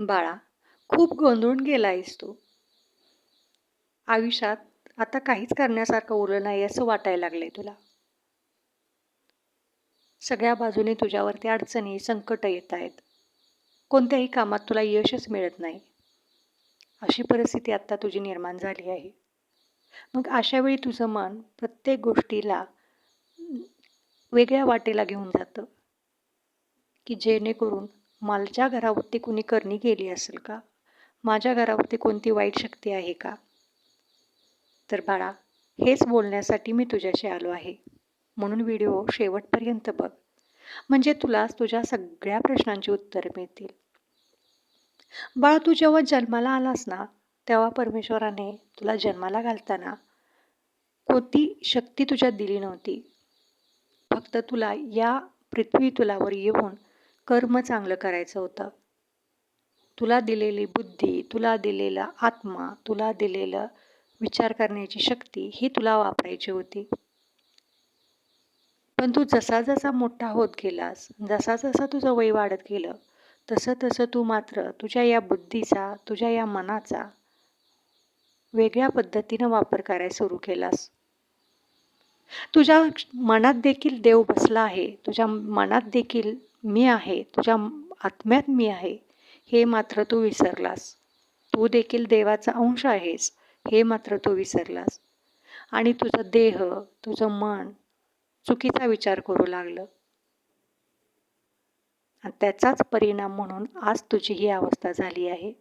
बाळा, खूप गोंधळून गेलायस तू. आयुष्यात आता काहीच करण्यासारखं उरलं नाही असं वाटायला लागलंय तुला. सगळ्या बाजूने तुझ्यावरती अडचणी, संकटं येत आहेत. कोणत्याही कामात तुला यशच मिळत नाही. अशी परिस्थिती आता तुझी निर्माण झाली आहे. मग अशा वेळी तुझं मन प्रत्येक गोष्टीला वेगळ्या वाटेला घेऊन जातं, की जेणेकरून माझ्या घरावरती कुणी करणी केली असेल का? माझ्या घरावरती कोणती वाईट शक्ती आहे का? तर बाळा, हेच बोलण्यासाठी मी तुझ्याशी आलो आहे. म्हणून व्हिडिओ शेवटपर्यंत बघ. म्हणजे तुला तुझ्या सगळ्या प्रश्नांची उत्तरं मिळतील. बाळा, तू जेव्हा जन्माला आलास ना, तेव्हा परमेश्वराने तुला जन्माला घालताना कोणती शक्ती तुझ्यात दिली नव्हती. फक्त तुला या पृथ्वी तलावर येऊन कर्म चांगलं करायचं होतं. तुला दिलेली बुद्धी, तुला दिलेला आत्मा, तुला दिलेलं विचार करण्याची शक्ती ही तुला वापरायची होती. पण तू जसा जसा मोठा होत गेलास, जसा जसा तुझं वय वाढत गेलं, तसं तसं तू मात्र तुझ्या या बुद्धीचा, तुझ्या या मनाचा वेगळ्या पद्धतीनं वापर करायला सुरू केलास. तुझ्या मनात देखील देव बसला आहे. तुझ्या मनात देखील मी आहे. तुझ्या आत्म्यात मी आहे. हे मात्र तू विसरलास. तू देखील देवाचा अंश आहेस. हे मात्र तू विसरलास. आणि तुझा देह, तुझं मन चुकीचा विचार करू लागलं. आणि त्याचाच परिणाम म्हणून आज तुझी ही अवस्था झाली आहे.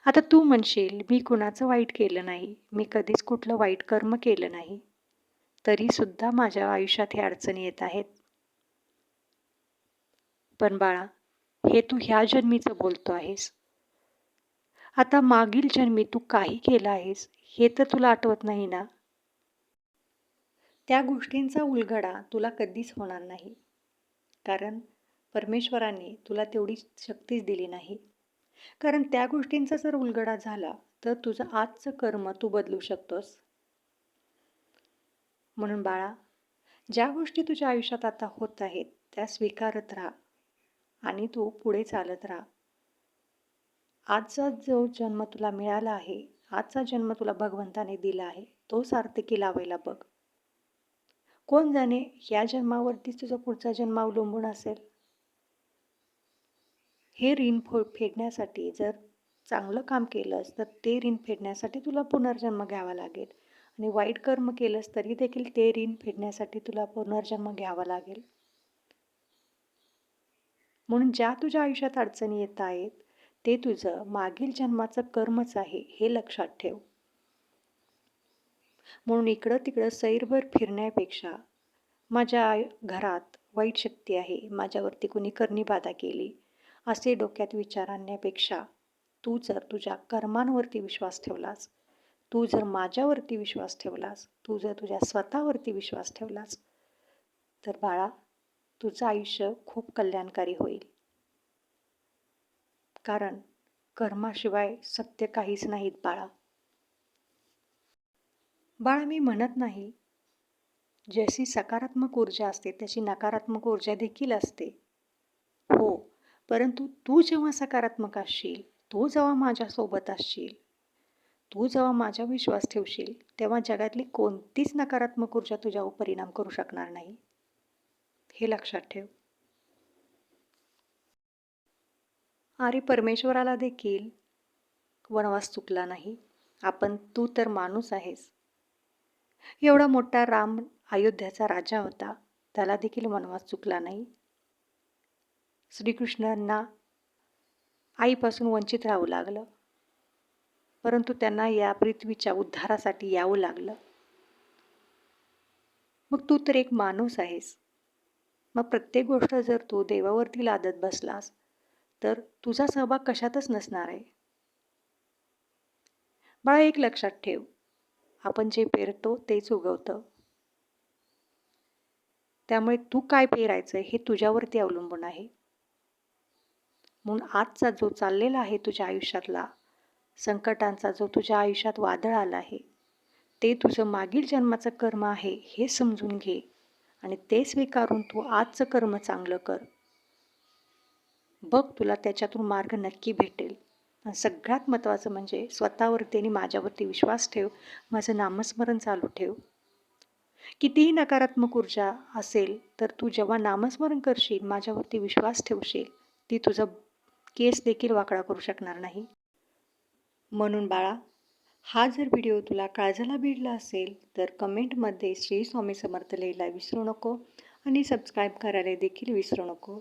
आता तू म्हणशील, मी कुणाचं वाईट केलं नाही. मी कधीच कुठलं वाईट कर्म केलं नाही. तरीसुद्धा माझ्या आयुष्यात हे अडचणी येत आहेत. पण बाळा, हे तू ह्या जन्मीचं बोलतो आहेस. आता मागील जन्मी तू काही केलं आहेस हे तर तुला आठवत नाही ना? त्या गोष्टींचा उलगडा तुला कधीच होणार नाही. कारण परमेश्वराने तुला तेवढी शक्तीच दिली नाही. कारण त्या गोष्टींचा जर उलगडा झाला तर तुझं आजचं कर्म तू बदलू शकतोस. म्हणून बाळा, ज्या गोष्टी तुझ्या आयुष्यात आता होत आहेत त्या स्वीकारत राहा आणि तू पुढे चालत राहा. आजचा जो जन्म तुला मिळाला आहे, आजचा जन्म तुला भगवंताने दिला आहे, तो सार्थकी लावायला बघ. कोण जाणे या जन्मावरतीच तुझा पुढचा जन्म अवलंबून असेल. हे ऋण फेडण्यासाठी जर चांगलं काम केलंस तर ते ऋण फेडण्यासाठी तुला पुनर्जन्म घ्यावा लागेल. आणि वाईट कर्म केलंस तरी देखील ते ऋण फेडण्यासाठी तुला पुनर्जन्म घ्यावा लागेल. म्हणून ज्या तुझ्या आयुष्यात अडचणी येत आहेत ते तुझं मागील जन्माचं कर्मच आहे हे लक्षात ठेव. म्हणून इकडं तिकडं सैरभर फिरण्यापेक्षा माझ्या घरात वाईट शक्ती आहे, माझ्यावरती कुणी करणीबाधा केली, असे डोक्यात विचार आणण्यापेक्षा तू जर तुझ्या कर्मांवरती विश्वास ठेवलास, तू जर माझ्यावरती विश्वास ठेवलास, तू जर तुझ्या स्वतःवरती विश्वास ठेवलास, तर बाळा, तुझं आयुष्य खूप कल्याणकारी होईल. कारण कर्माशिवाय सत्य काहीच नाहीत बाळा. बाळा, मी म्हणत नाही जशी सकारात्मक ऊर्जा असते तशी नकारात्मक ऊर्जा देखील असते. हो, परंतु तू जेव्हा सकारात्मक असशील, तू जेव्हा माझ्यासोबत असशील, तू जेव्हा माझ्या विश्वास ठेवशील, तेव्हा जगातली कोणतीच नकारात्मक ऊर्जा तुझ्यावर परिणाम करू शकणार नाही. हे लक्षात ठेव. अरे, परमेश्वराला देखील वनवास चुकला नाही. तू तर माणूस आहेस. एवढा मोठा राम अयोध्याचा राजा होता, त्याला देखील वनवास चुकला नाही. श्रीकृष्णांना आईपासून वंचित राहावं लागलं, परंतु त्यांना या पृथ्वीच्या उद्धारासाठी यावं लागलं. मग तू तर एक माणूस आहेस. मग प्रत्येक गोष्ट जर तू देवावरती लादत बसलास तर तुझा सहभाग कशातच नसणार आहे. बाळा, एक लक्षात ठेव, आपण जे पेरतो तेच उगवतं. त्यामुळे तू काय पेरायचं हे तुझ्यावरती अवलंबून आहे. म्हणून आजचा जो चाललेला आहे तुझ्या आयुष्यातला संकटांचा जो तुझ्या आयुष्यात वादळ आला आहे, ते तुझं मागील जन्माचं कर्म आहे हे समजून घे आणि ते स्वीकारून तू आजचं कर्म चांगलं कर. बघ तुला त्याच्यातून मार्ग नक्की भेटेल. आणि सगळ्यात महत्त्वाचं म्हणजे स्वतःवरती आणि माझ्यावरती विश्वास ठेव. माझं नामस्मरण चालू ठेव. कितीही नकारात्मक ऊर्जा असेल, तर तू जेव्हा नामस्मरण करशील, माझ्यावरती विश्वास ठेवशील, ती तुझा केस देखील वाकडा करू शकणार नाही. म्हणून बाळा, हा जर व्हिडिओ तुला काळजाला भिडला असेल, तर कमेंटमध्ये श्री स्वामी समर्थ लिहायला विसरू नको आणि सबस्क्राईब करायला देखील विसरू नको.